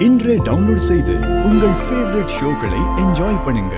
இன்றே டவுன்லோட் செய்து உங்கள் ஃபேவரட் ஷோக்களை என்ஜாய் பண்ணுங்க.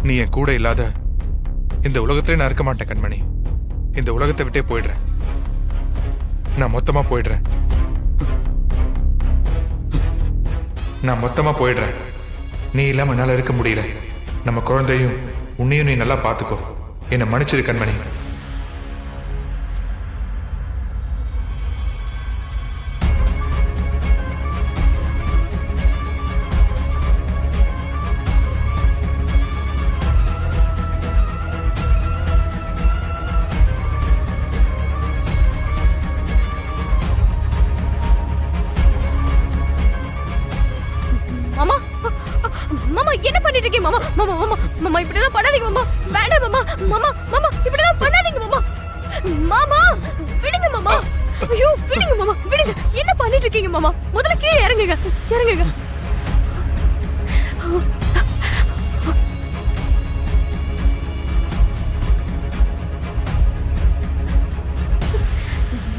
நீ என் கூட இல்லாத இந்த உலகத்திலே நான் இருக்க மாட்டேன் கண்மணி. இந்த உலகத்தை விட்டே போயிடுறேன். நான் மொத்தமா போயிடுறேன். நீ இல்லாம என்னால இருக்க முடியல. நம்ம குழந்தையும் உன்னையும் நீ நல்லா பாத்துக்கோ. என்னை மன்னிச்சிரு கண்மணி. என்ன பண்ணிட்டு இருக்கீங்க மாமா? மாமா மாமா மாமா இப்படிலாம் பண்ணாதீங்க மாமா. வேண்டாம் மாமா. மாமா மாமா இப்படிலாம் பண்ணாதீங்க மாமா. மாமா விடுங்க மாமா. ஐயோ விடுங்க மாமா விடுங்க. என்ன பண்ணிட்டு இருக்கீங்க மாமா? முதல்ல கீழே இறங்குங்க. இறங்குங்க.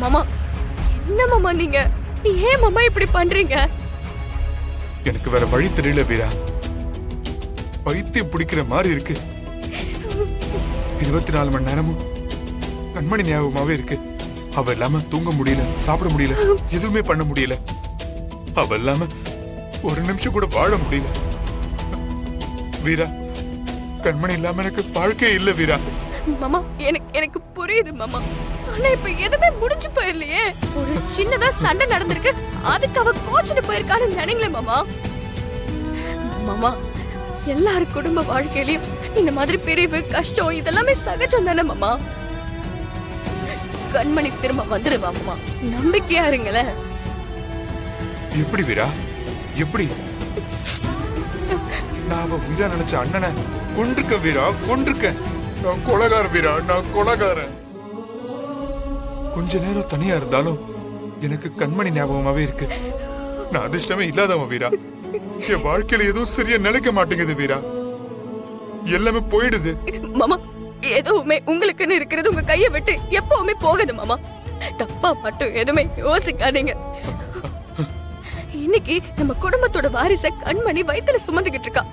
மாமா என்ன மாமா நீங்க? ஏன் மாமா இப்படி பண்றீங்க? எனக்கு வேற வழி தெரியல வீரா. பைத்தியம் பிடிக்கிற மாதிரி இருக்கு. 24 மணி நேரமும் கண்மணி ஞாபகமாவே இருக்கு. அவ இல்லாம தூங்க முடியல, சாப்பிட முடியல, எதுவுமே பண்ண முடியல. அவ இல்லாம ஒரு நிமிஷம் கூட வாழ முடியல. வீரா, கண்மணி இல்லாம எனக்கு வாழ்க்கையே இல்ல வீரா. மாமா எனக்கு புரியுது மாமா. ஆனா இப்ப எதுவுமே முடிஞ்சு போயிடலையே. ஒரு சின்னதா சண்டை நடந்திருக்கு, அதுக்கு அவ கோச்சுட்டு போயிருக்கான்னு நினைங்களே மாமா. மாமா எல்லாரும் குடும்ப வாழ்க்கையிலயும் இந்த மாதிரி பிரிவு கஷ்டம் இதெல்லாமே சகஜம் தானே மாமா. கண்மணி திரும்ப வந்துருவா மாமா. நம்பிக்கையா இருங்களேன். எப்படி வீரா? எப்படி? நான் அவ வீரா நினைச்ச அண்ணனை கொண்டிருக்க வீரா, கொண்டிருக்க. நான் கொலகாரன் வீரா, நான் கொலகாரன். கொஞ்ச நேரம் தனியா இருந்தாலும் எனக்கு கண்மணி ஞாபகமாவே இருக்கு. நான் அதிர்ஷ்டமே இல்லாதவன் வீரா. என் வாழ்க்கையில எதுவும் சரியா நிலைக்க மாட்டேங்குது வீரா. எல்லாமே போயிடுது மாமா. எதுவுமே உங்களுக்குன்னு இருக்கிறது உங்க கையை விட்டு எப்பவுமே போகுது மாமா. தப்பா மட்டும் எதுவுமே யோசிக்காதீங்க. இன்னைக்கு நம்ம குடும்பத்தோட வாரிச கண்மணி வயித்துல சுமந்துகிட்டு இருக்கா.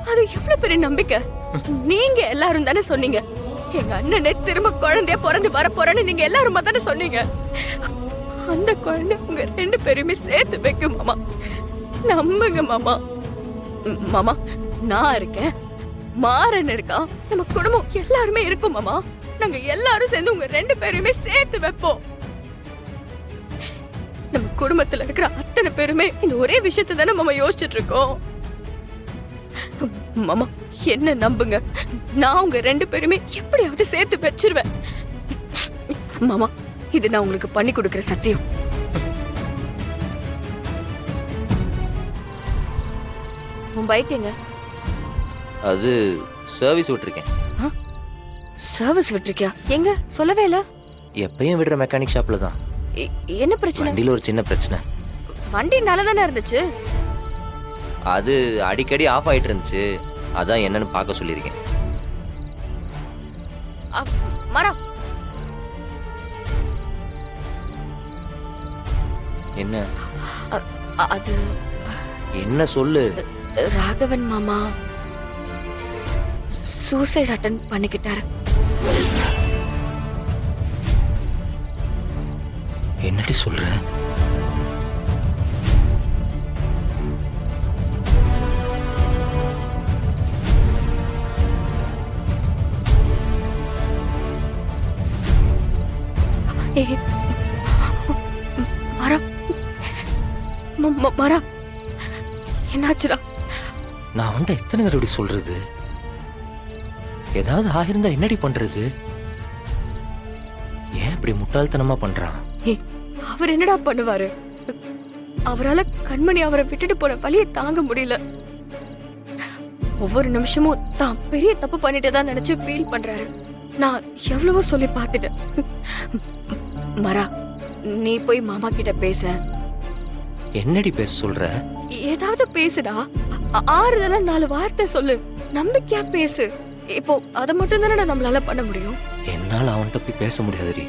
அது எவ்வளவு பெரிய நம்பிக்கை. நீங்க எல்லாரும் தானே சொன்னீங்க எங்க அண்ணனே திரும்ப குழந்தைய பிறந்து வர போறேன்னு. நீங்க எல்லாரும் தானே சொன்னீங்க. அந்த குழந்தை உங்க 2 பேருமே சேர்த்து வைக்கும் மாமா. நம்புங்க மாமா. மாமா நான் இருக்கேன், மாறன் இருக்கான், நம்ம குடும்பம் எல்லாருமே இருக்கும் மாமா. நாங்க எல்லாரும் சேர்ந்து உங்க 2 பேருமே சேர்த்து வைப்போம். நம்ம குடும்பத்துல இருக்கிற அத்தனை பேருமே இந்த ஒரே விஷயத்தை தானே மாமா யோசிச்சுட்டு இருக்கோம். மாமா என்ன நம்புங்க, நான் உங்க 2 பேருமே எப்படியாவது சேர்த்து வச்சிருவேன் மாமா. இது நான் உங்களுக்கு பண்ணி கொடுக்கிற சத்தியம். உன் பைக் எங்க? அது சர்வீஸ் விட்டுருக்கேன். சர்வீஸ் விட்டுருக்கியா? எங்க சொல்லவே இல்ல. எப்பயும் விடுற மெக்கானிக் ஷாப்ல தான். என்ன பிரச்சனை? வண்டியில ஒரு சின்ன பிரச்சனை. வண்டி நல்லதானே இருந்துச்சு. அது அடிக்கடி ஆஃப் ஆயிட்டு இருந்துச்சு. அதான் என்னன்னு பார்க்க சொல்லியிருக்கேன். மரம் என்ன? அது என்ன சொல்லு. ராகவன் மாமா சூசைட் அட்டன் பண்ணிக்கிட்டாரு. என்னடி சொல்ற? மரம் மரா என்னாச்சுடா? நான் அவன்கிட்ட எத்தனை தடவை இப்படி சொல்றது? ஏதாவது ஆகிருந்தா என்னடி பண்றது? ஏன் இப்படி முட்டாள்தனமா பண்றான்? ஏய், அவர் என்னடா பண்ணுவாரு? அவரால கண்மணி அவரை விட்டுட்டு போற வலியை தாங்க முடியல. ஒவ்வொரு நிமிஷமும் தான் பெரிய தப்பு பண்ணிட்டு தான் நினைச்சு ஃபீல் பண்றாரு. நான் எவ்வளவோ சொல்லி பார்த்துட்டேன். மரா, நீ போய் மாமா கிட்ட பேச. என்னடி பேச சொல்ற? ஏதாவது பேசுடா. ஆறுதலா 4 வார்த்தை சொல்லு. நம்பிக்கையா பேசு. இப்போ அதை மட்டும் தானே நம்மளால பண்ண முடியும். என்னால அவன்கிட்ட போய் பேச முடியாதுடி.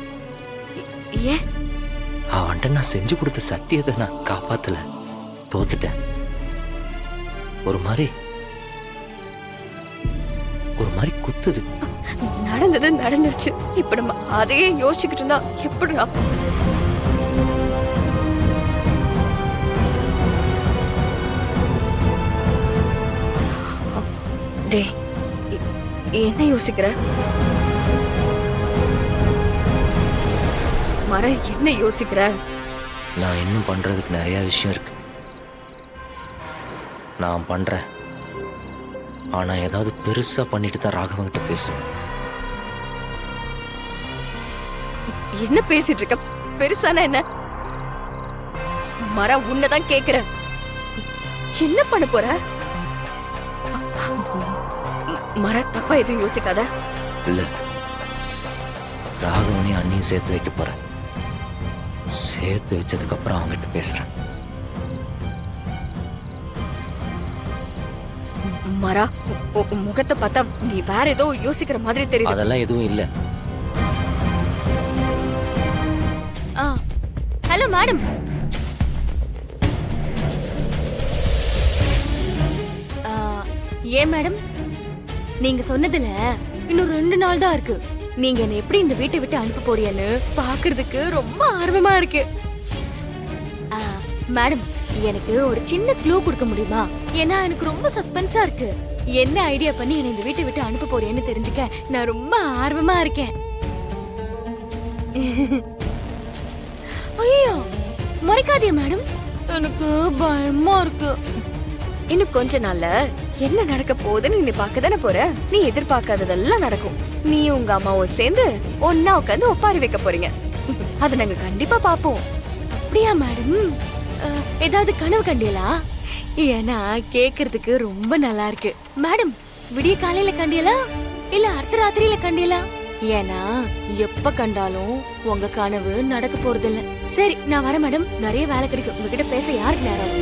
ஏன்? அவன்கிட்ட நான் செஞ்சு கொடுத்த சத்தியத்தை நான் காப்பாத்தல, தோத்துட்டேன். ஒரு மாதிரி குத்துது. நடந்தது நடந்துருச்சு. இப்ப நம்ம அதையே யோசிச்சுக்கிட்டு இருந்தா எப்படிடா? டேய், என்ன யோசிக்கிற? மர, என்ன யோசிக்கிற? நான் இன்னும் பண்றதுக்கு நிறைய விஷயம் இருக்கு. நான் பண்றேன். ஆனா ஏதாவது பெருசா பண்ணிட்டு தான் ராகவன்கிட்ட பேசுவேன். என்ன பேசிட்டு இருக்க? பெருசானா என்ன? மர, உன்னதான் கேக்குற. என்ன பண்ண போற? மர, தப்பா எதுவும் யோசிக்காத. இல்ல, ராகவனையும் அண்ணியும் சேர்த்து வைக்க போறேன். சேர்த்து வச்சதுக்கு அப்புறம் அவங்ககிட்ட பேசுறேன். மரா, முகத்தை பார்த்தா நீ வேற ஏதோ யோசிக்கிற மாதிரி தெரியுது. அதெல்லாம் எதுவும் இல்ல. Hello madam. ஏன் மேடம், நீங்க சொன்னதுல இன்னும் 2 நாள் தான் இருக்கு. நீங்க என்ன எப்படி இந்த வீட்டை விட்டு அனுப்ப போறீங்கன்னு பாக்குறதுக்கு ரொம்ப ஆர்வமா இருக்கு. மேடம், எனக்கு ஒரு சின்ன க்ளூ கொடுக்க முடியுமா? ஏன்னா எனக்கு ரொம்ப சஸ்பென்ஸா இருக்கு. என்ன ஐடியா பண்ணி என்ன இந்த வீட்டை விட்டு அனுப்ப போறேன்னு தெரிஞ்சுக்க நான் ரொம்ப ஆர்வமா இருக்கேன். ஐயோ, மறைக்காதீங்க மேடம், எனக்கு பயமா இருக்கு. இன்னும் கொஞ்ச நாள்ல என்ன நடக்க போகுதுன்னு நீ பார்க்க தானே போற. நீ எதிர்பார்க்காததெல்லாம் நடக்கும். நீ உங்க அம்மாவும் சேர்ந்து ஒன்னா உட்காந்து ஒப்பாரி வைக்க போறீங்க. அதை நாங்க கண்டிப்பா பாப்போம். அப்படியா மேடம்? ஏதாவது கனவு கண்டியலா? ஏன்னா கேக்குறதுக்கு ரொம்ப நல்லா இருக்கு. மேடம், விடிய காலையில கண்டியலா இல்ல அர்த்தராத்திரியில கண்டியலா? ஏன்னா எப்ப கண்டாலும் உங்க கனவு நடக்க போறது இல்ல. சரி, நான் வரேன் மேடம். நிறைய வேலை கிடைக்கும். உங்ககிட்ட பேச யாருக்கு நேரம்?